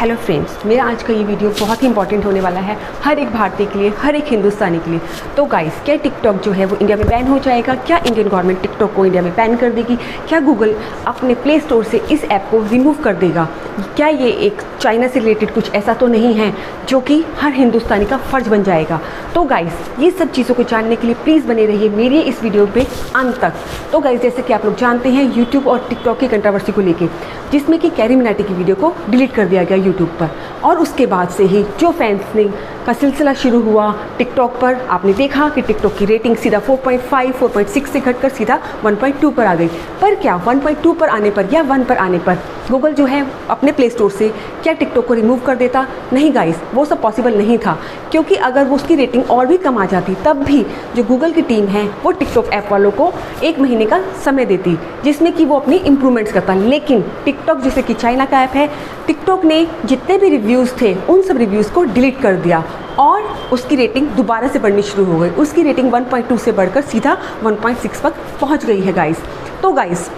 Hello friends, मेरा आज का ये वीडियो बहुत ही इंपॉर्टेंट होने वाला है हर एक भारतीय के लिए, हर एक हिंदुस्तानी के लिए। तो गाइस, क्या टिकटॉक जो है वो इंडिया में बैन हो जाएगा? क्या इंडियन गवर्नमेंट टिकटॉक को इंडिया में बैन कर देगी? क्या गूगल अपने प्ले स्टोर से इस ऐप को रिमूव कर देगा? क्या ये एक चाइना से रिलेटेड कुछ ऐसा तो नहीं है जो कि हर हिंदुस्तानी का फ़र्ज बन जाएगा? तो गाइस, ये सब चीज़ों को जानने के लिए प्लीज़ बने रहिए मेरी इस वीडियो पे अंत तक। तो गाइस, जैसे कि आप लोग जानते हैं यूट्यूब और टिकटॉक की कंट्रोवर्सी को लेके, जिसमें कि कैरी मिनाटी की वीडियो को डिलीट कर दिया गया यूट्यूब पर, और उसके बाद से ही जो फैंस ने का सिलसिला शुरू हुआ टिकटॉक पर। आपने देखा कि टिकटॉक की रेटिंग सीधा 4.5, 4.6 से घटकर सीधा 1.2 पर आ गई। पर क्या 1.2 पर आने पर या 1 पर आने पर गूगल जो है अपने प्ले स्टोर से क्या टिकटॉक को रिमूव कर देता? नहीं गाइस, वो सब पॉसिबल नहीं था, क्योंकि अगर वो उसकी रेटिंग और भी कम आ जाती तब भी जो गूगल की टीम है वो टिकटॉक ऐप वालों को 1 महीने का समय देती, जिसमें कि वो अपनी इम्प्रूवमेंट्स करता। लेकिन टिकटॉक जैसे कि चाइना का ऐप है, टिकटॉक ने जितने भी रिव्यूज़ थे उन सब रिव्यूज़ को डिलीट कर दिया और उसकी रेटिंग दोबारा से बढ़नी शुरू हो गई। उसकी रेटिंग 1.2 से बढ़कर सीधा 1.6 तक पहुंच गई है गाइस। तो गाइस,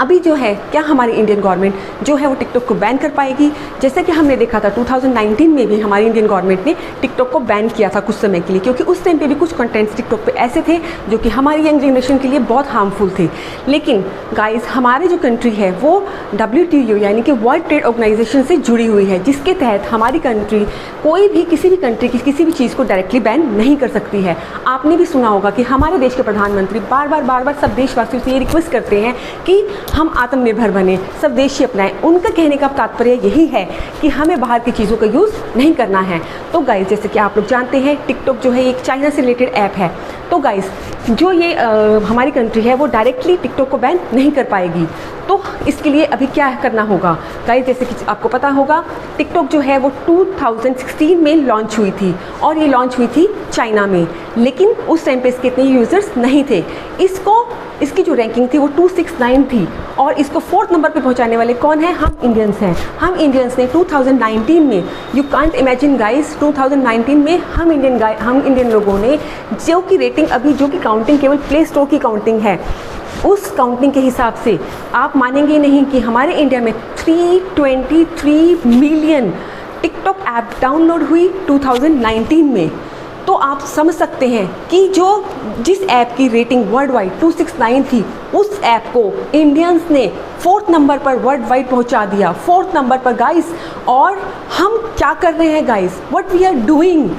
अभी जो है क्या हमारी इंडियन गवर्नमेंट जो है वो टिकटॉक को बैन कर पाएगी? जैसे कि हमने देखा था 2019 में भी हमारी इंडियन गवर्नमेंट ने टिकटॉक को बैन किया था कुछ समय के लिए, क्योंकि उस टाइम पे भी कुछ कंटेंट्स टिकटॉक पे ऐसे थे जो कि हमारी यंग जनरेशन के लिए बहुत हार्मफुल थे। लेकिन गाइस, हमारी जो कंट्री है वो WTO यानी कि वर्ल्ड ट्रेड ऑर्गेनाइजेशन से जुड़ी हुई है, जिसके तहत हमारी कंट्री कोई भी किसी भी कंट्री की किसी भी चीज़ को डायरेक्टली बैन नहीं कर सकती है। आपने भी सुना होगा कि हमारे देश के प्रधानमंत्री बार बार सब देशवासियों से ये रिक्वेस्ट करते हैं कि हम आत्मनिर्भर बने, स्वदेशी अपनाएं। उनका कहने का तात्पर्य यही है कि हमें बाहर की चीज़ों का यूज़ नहीं करना है। तो गाइस, जैसे कि आप लोग जानते हैं टिकटॉक जो है एक चाइना से रिलेटेड ऐप है। तो गाइस, जो ये हमारी कंट्री है वो डायरेक्टली टिकटॉक को बैन नहीं कर पाएगी। तो इसके लिए अभी क्या करना होगा गाइस? जैसे कि आपको पता होगा टिकटॉक जो है वो 2016 में लॉन्च हुई थी, और ये लॉन्च हुई थी चाइना में। लेकिन उस टाइम पे इसके इतने यूज़र्स नहीं थे। इसकी जो रैंकिंग थी वो 269 थी, और इसको 4th नंबर पे पहुंचाने वाले कौन है? हम इंडियंस हैं। हम इंडियंस ने 2019 में, यू कांट इमेजिन गाइस, 2019 में हम इंडियन लोगों ने जो की रेटिंग अभी जो कि काउंटिंग केवल प्ले स्टोर की काउंटिंग है, उस काउंटिंग के हिसाब से आप मानेंगे नहीं कि हमारे इंडिया में 323 मिलियन टिकटॉक ऐप डाउनलोड हुई 2019 में। तो आप समझ सकते हैं कि जिस ऐप की रेटिंग वर्ल्ड वाइड 269 थी, उस ऐप को इंडियंस ने 4th नंबर पर वर्ल्ड वाइड पहुंचा दिया, 4th नंबर पर गाइस। और हम क्या कर रहे हैं guys? What we are doing?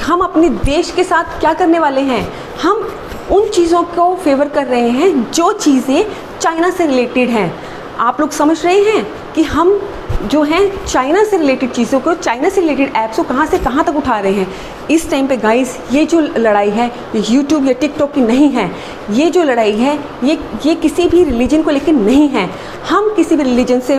हम अपने देश के साथ क्या करने वाले हैं? हम उन चीज़ों को फेवर कर रहे हैं जो चीज़ें चाइना से रिलेटेड हैं। आप लोग समझ रहे हैं कि हम जो हैं चाइना से रिलेटेड चीज़ों को, चाइना से रिलेटेड ऐप्स को कहाँ से कहाँ तक उठा रहे हैं। इस टाइम पे गाइस, ये जो लड़ाई है यूट्यूब या टिकटॉक की नहीं है। ये जो लड़ाई है ये किसी भी रिलीजन को लेकर नहीं है। हम किसी भी रिलीजन से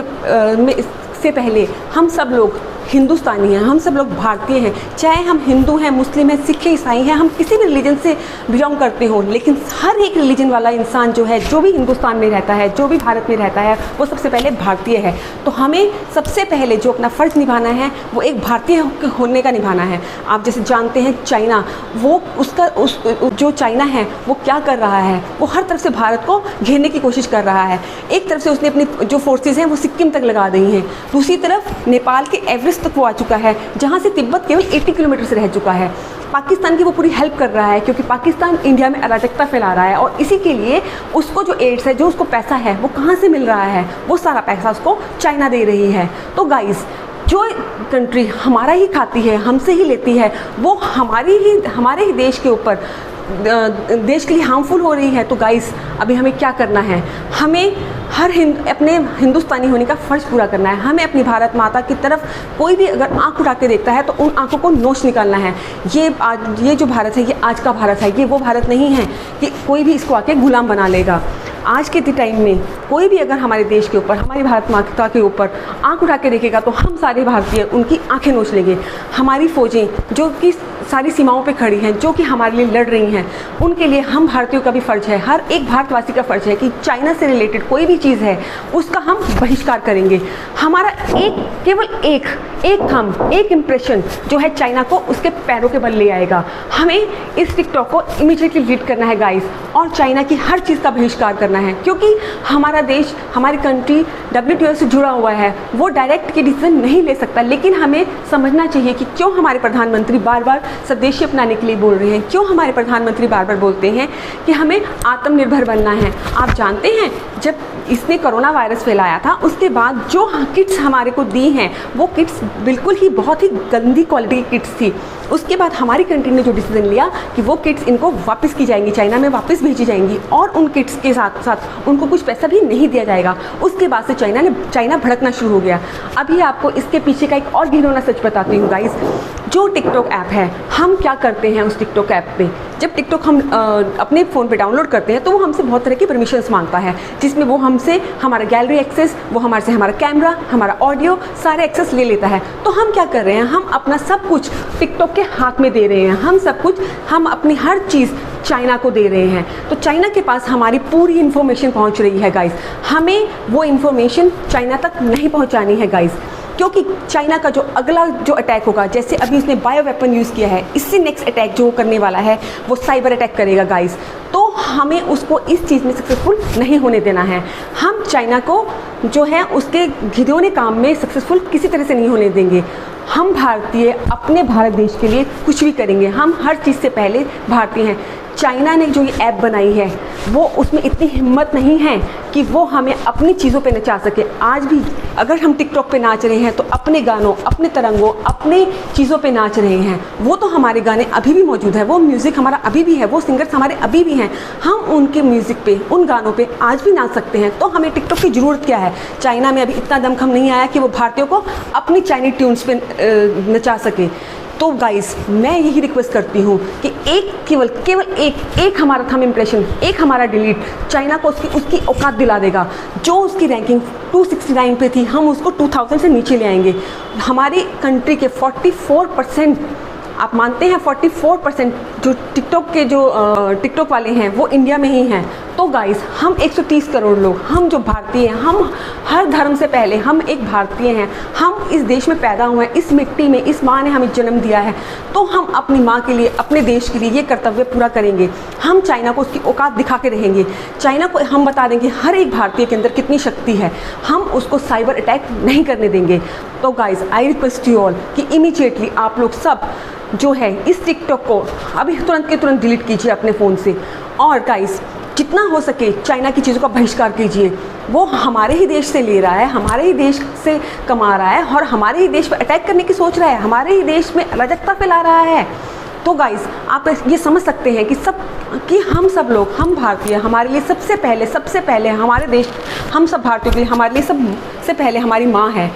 पहले हम सब लोग हिंदुस्तानी हैं, हम सब लोग भारतीय हैं। चाहे हम हिंदू हैं, मुस्लिम हैं, सिख हैं, ईसाई हैं, हम किसी भी रिलीजन से बिलोंग करते हो, लेकिन हर एक रिलीजन वाला इंसान जो है, जो भी हिंदुस्तान में रहता है, जो भी भारत में रहता है, वो सबसे पहले भारतीय है। तो हमें सबसे पहले जो अपना फ़र्ज़ निभाना है वो एक भारतीय होने का निभाना है। आप जैसे जानते हैं चाइना, जो चाइना है वो क्या कर रहा है? वो हर तरफ से भारत को घेरने की कोशिश कर रहा है। एक तरफ से उसने अपनी जो फोर्सेज हैं वो सिक्किम तक लगा दी हैं, दूसरी तरफ नेपाल के एवरेस्ट तक वो आ चुका है, जहाँ से तिब्बत केवल 80 किलोमीटर से रह चुका है। पाकिस्तान की वो पूरी हेल्प कर रहा है, क्योंकि पाकिस्तान इंडिया में अराजकता फैला रहा है, और इसी के लिए उसको जो एड्स है, जो उसको पैसा है, वो कहाँ से मिल रहा है? वो सारा पैसा उसको चाइना दे रही है। तो गाइस, जो कंट्री हमारा ही खाती है, हमसे ही लेती है, वो हमारे ही देश के ऊपर, देश के लिए हार्मफुल हो रही है। तो गाइस, अभी हमें क्या करना है? हमें अपने हिंदुस्तानी होने का फ़र्ज़ पूरा करना है। हमें अपनी भारत माता की तरफ कोई भी अगर आंख उठा के देखता है तो उन आंखों को नोच निकालना है। ये जो भारत है, ये आज का भारत है, ये वो भारत नहीं है कि कोई भी इसको आके गुलाम बना लेगा। आज के टाइम में कोई भी अगर हमारे देश के ऊपर, हमारी भारत माता के ऊपर आंख उठा के देखेगा तो हम सारे भारतीय उनकी आंखें नोच लेंगे। हमारी फ़ौजें जो कि सारी सीमाओं पे खड़ी हैं, जो कि हमारे लिए लड़ रही हैं, उनके लिए हम भारतीयों का भी फ़र्ज़ है, हर एक भारतवासी का फ़र्ज़ है कि चाइना से रिलेटेड कोई भी चीज़ है उसका हम बहिष्कार करेंगे। हमारा केवल एक एक थंब, एक इम्प्रेशन जो है चाइना को उसके पैरों के बल ले आएगा। हमें इस टिकटॉक को इमीडिएटली डिलीट करना है गाइस, और चाइना की हर चीज़ का बहिष्कार करना है, क्योंकि हमारा देश, हमारी कंट्री WTO से जुड़ा हुआ है। वो डायरेक्ट के डिसीजन नहीं ले सकता, लेकिन हमें समझना चाहिए कि क्यों हमारे प्रधानमंत्री बार बार स्वदेशी अपनाने के लिए बोल रहे हैं, क्यों हमारे प्रधानमंत्री बार बार बोलते हैं कि हमें आत्मनिर्भर बनना है। आप जानते हैं जब इसने कोरोना वायरस फैलाया था, उसके बाद जो किट्स हमारे को दी हैं वो किट्स बिल्कुल ही बहुत ही गंदी क्वालिटी की किट्स थी। उसके बाद हमारी कंट्री ने जो डिसीजन लिया कि वो किट्स इनको वापस की जाएंगी, चाइना में वापस भेजी जाएंगी, और उन किट्स के साथ साथ उनको कुछ पैसा भी नहीं दिया जाएगा। उसके बाद से चाइना भड़कना शुरू हो गया। अभी आपको इसके पीछे का एक और घिनौना सच बताती हूँ गाइस। जो टिकटॉक ऐप है, हम क्या करते हैं उस टिकटॉक ऐप पे, जब टिकटॉक हम अपने फ़ोन पे डाउनलोड करते हैं तो वो हमसे बहुत तरह की परमिशंस मांगता है, जिसमें वो हमसे हमारा गैलरी एक्सेस, वो हमारे से हमारा कैमरा, हमारा ऑडियो, सारे एक्सेस ले लेता है। तो हम क्या कर रहे हैं, हम अपना सब कुछ टिकटॉक के हाथ में दे रहे हैं। हम सब कुछ, हम अपनी हर चीज़ चाइना को दे रहे हैं। तो चाइना के पास हमारी पूरी इन्फॉर्मेशन पहुंच रही है गाइस। हमें वो इन्फॉर्मेशन चाइना तक नहीं पहुंचानी है गाइस, क्योंकि चाइना का जो अगला जो अटैक होगा, जैसे अभी उसने बायो वेपन यूज़ किया है, इससे नेक्स्ट अटैक जो करने वाला है वो साइबर अटैक करेगा गाइस। तो हमें उसको इस चीज़ में सक्सेसफुल नहीं होने देना है। हम चाइना को जो है उसके घिनौने काम में सक्सेसफुल किसी तरह से नहीं होने देंगे। हम भारतीय अपने भारत देश के लिए कुछ भी करेंगे। हम हर चीज़ से पहले भारतीय हैं। चाइना ने जो ये ऐप बनाई है वो, उसमें इतनी हिम्मत नहीं है कि वो हमें अपनी चीज़ों पे नचा सके। आज भी अगर हम टिकटॉक पे नाच रहे हैं तो अपने गानों, अपने तरंगों, अपने चीज़ों पे नाच रहे हैं। वो तो हमारे गाने अभी भी मौजूद है, वो म्यूज़िक हमारा अभी भी है, वो सिंगर्स हमारे अभी भी हैं। हम उनके म्यूज़िक पे, उन गानों पे आज भी नाच सकते हैं। तो हमें टिकटॉक की ज़रूरत क्या है? चाइना में अभी इतना दमखम नहीं आया कि वो भारतीयों को अपनी चाइनीज ट्यून्स पे नचा सके। तो गाइस, मैं यही रिक्वेस्ट करती हूँ कि केवल एक हमारा थंब इम्प्रेशन, एक हमारा डिलीट चाइना को उसकी औकात दिला देगा। जो उसकी रैंकिंग 269 पे थी, हम उसको 2000 से नीचे ले आएंगे। हमारी कंट्री के 44%, आप मानते हैं 44% जो टिकटॉक के जो टिकटॉक वाले हैं वो इंडिया में ही हैं। तो गाइस, हम 130 करोड़ लोग, हम जो भारतीय हैं, हम हर धर्म से पहले हम एक भारतीय हैं। हम इस देश में पैदा हुए हैं, इस मिट्टी में, इस माँ ने हमें जन्म दिया है। तो हम अपनी माँ के लिए, अपने देश के लिए ये कर्तव्य पूरा करेंगे। हम चाइना को उसकी औकात दिखा के रहेंगे। चाइना को हम बता देंगे हर एक भारतीय के अंदर कितनी शक्ति है। हम उसको साइबर अटैक नहीं करने देंगे। तो guys, I request you all कि इमीडिएटली आप लोग सब जो है इस टिकटॉक को अभी तुरंत के तुरंत डिलीट कीजिए अपने फ़ोन से। और गाइस, जितना हो सके चाइना की चीज़ों का बहिष्कार कीजिए। वो हमारे ही देश से ले रहा है, हमारे ही देश से कमा रहा है, और हमारे ही देश पर अटैक करने की सोच रहा है, हमारे ही देश में अराजकता फैला रहा है। तो गाइस, आप ये समझ सकते हैं कि हम सब लोग, हम भारतीय, हमारे लिए सबसे पहले हमारे देश, हम सब भारतीयों के लिए, हमारे लिए सबसे पहले हमारी माँ है।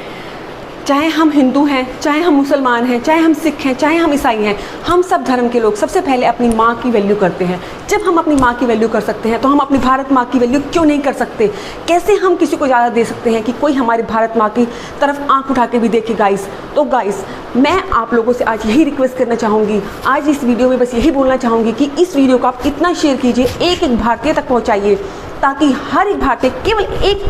चाहे हम हिंदू हैं, चाहे हम मुसलमान हैं, चाहे हम सिख हैं, चाहे हम ईसाई हैं, हम सब धर्म के लोग सबसे पहले अपनी माँ की वैल्यू करते हैं। जब हम अपनी माँ की वैल्यू कर सकते हैं तो हम अपनी भारत माँ की वैल्यू क्यों नहीं कर सकते? कैसे हम किसी को ज़्यादा दे सकते हैं कि कोई हमारी भारत माँ की तरफ आंख उठा के भी देखे गाइस? तो गाइस, मैं आप लोगों से आज यही रिक्वेस्ट करना चाहूँगी, आज इस वीडियो में बस यही बोलना चाहूँगी कि इस वीडियो को आप इतना शेयर कीजिए, एक भारतीय तक पहुँचाइए, ताकि हर एक भारतीय केवल एक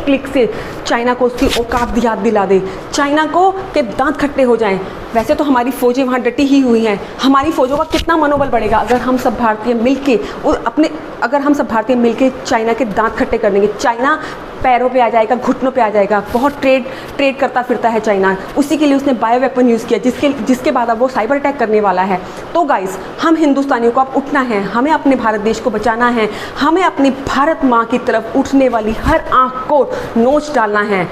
क्लिक से चाइना को उसकी औकात याद दिला दे, चाइना को के दांत खट्टे हो जाएं। वैसे तो हमारी फ़ौजें वहाँ डटी ही हुई हैं। हमारी फ़ौजों का कितना मनोबल बढ़ेगा अगर हम सब भारतीय मिलके चाइना के दांत खट्टे कर देंगे। चाइना पैरों पे आ जाएगा, घुटनों पे आ जाएगा। बहुत ट्रेड करता फिरता है चाइना। उसी के लिए उसने बायो वेपन यूज़ किया, जिसके बाद अब वो साइबर अटैक करने वाला है। तो गाइस, हम हिंदुस्तानियों को अब उठना है, हमें अपने भारत देश को बचाना है, हमें अपनी भारत माँ की तरफ उठने वाली हर आँख को नोच डालना है।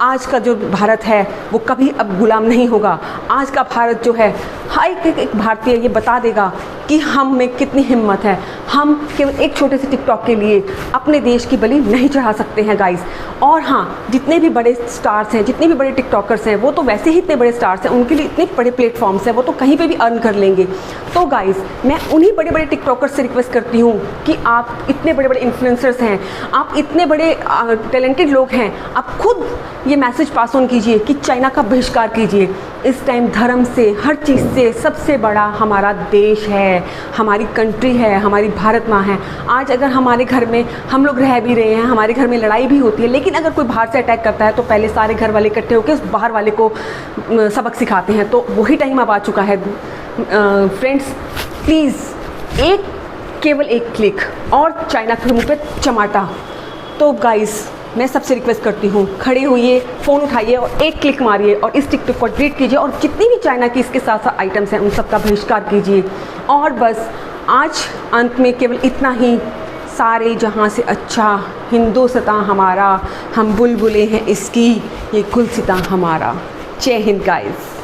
आज का जो भारत है वो कभी अब गुलाम नहीं होगा। आज का भारत जो है, हर एक भारतीय ये बता देगा कि हम में कितनी हिम्मत है। हम केवल एक छोटे से टिकटॉक के लिए अपने देश की बलि नहीं चढ़ा सकते हैं गाइस। और हाँ, जितने भी बड़े स्टार्स हैं, जितने भी बड़े टिकटॉकर्स हैं, वो तो वैसे ही इतने बड़े स्टार्स हैं, उनके लिए इतने बड़े प्लेटफॉर्म्स हैं, वो तो कहीं पे भी अर्न कर लेंगे। तो गाइस, मैं उन्हीं बड़े बड़े टिकटॉकर्स से रिक्वेस्ट करती हूँ कि आप इतने बड़े बड़े इन्फ्लुएंसर्स हैं, आप इतने बड़े टैलेंटेड लोग हैं, आप खुद ये मैसेज पास ऑन कीजिए कि चाइना का बहिष्कार कीजिए। इस टाइम धर्म से, हर चीज़ से सबसे बड़ा हमारा देश है। है, हमारी कंट्री है, हमारी भारत माँ है। आज अगर हमारे घर में हम लोग रह भी रहे हैं, हमारे घर में लड़ाई भी होती है, लेकिन अगर कोई बाहर से अटैक करता है तो पहले सारे घर वाले इकट्ठे होकर उस बाहर वाले को सबक सिखाते हैं। तो वही टाइम अब आ चुका है फ्रेंड्स। प्लीज़ केवल एक क्लिक और चाइना के मुंह पे चमाटा। तो गाइस मैं सबसे रिक्वेस्ट करती हूँ, खड़े होइए, फ़ोन उठाइए और एक क्लिक मारिए और इस टिकटॉक को डिलीट कीजिए और जितनी भी चाइना की इसके साथ साथ आइटम्स हैं उन सब का बहिष्कार कीजिए। और बस आज अंत में केवल इतना ही, सारे जहाँ से अच्छा हिंदुस्तान हमारा, हम बुलबुलें हैं इसकी, ये गुलसितां हमारा। जय हिंद गाइस।